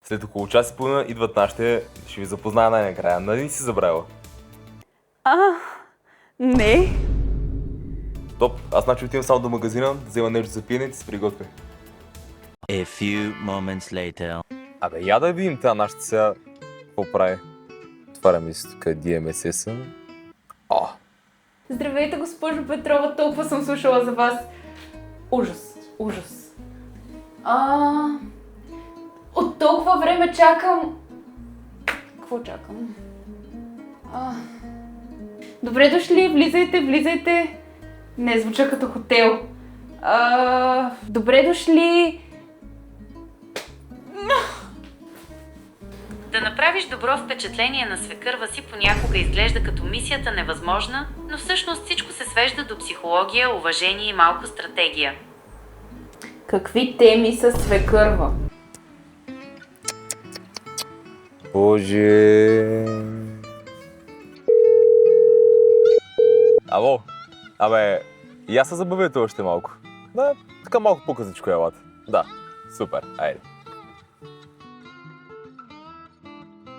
След около час и половина идват нашите, ще ви запозная най-накрая. Нали не си забравила? Не. Топ, аз значи отивам само до магазина, да взема нещо за пиене и ти се приготвя. A few moments later. Абе, я да видим тази нашата сега какво прави. Отваряме си тук DMSS-а. Здравейте, госпожо Петрова, толкова съм слушала за вас. Ужас, ужас. От толкова време чакам... Какво чакам? Добре дошли, влизайте, влизайте. Не, звуча като хотел. Добре дошли. Да направиш добро впечатление на свекърва си понякога изглежда като мисията невъзможна, но всъщност всичко се свежда до психология, уважение и малко стратегия. Какви теми са свекърва? Боже... Ало? Абе, и аз се забавете още малко. Да, така малко по-късничко елата. Да, супер, айде.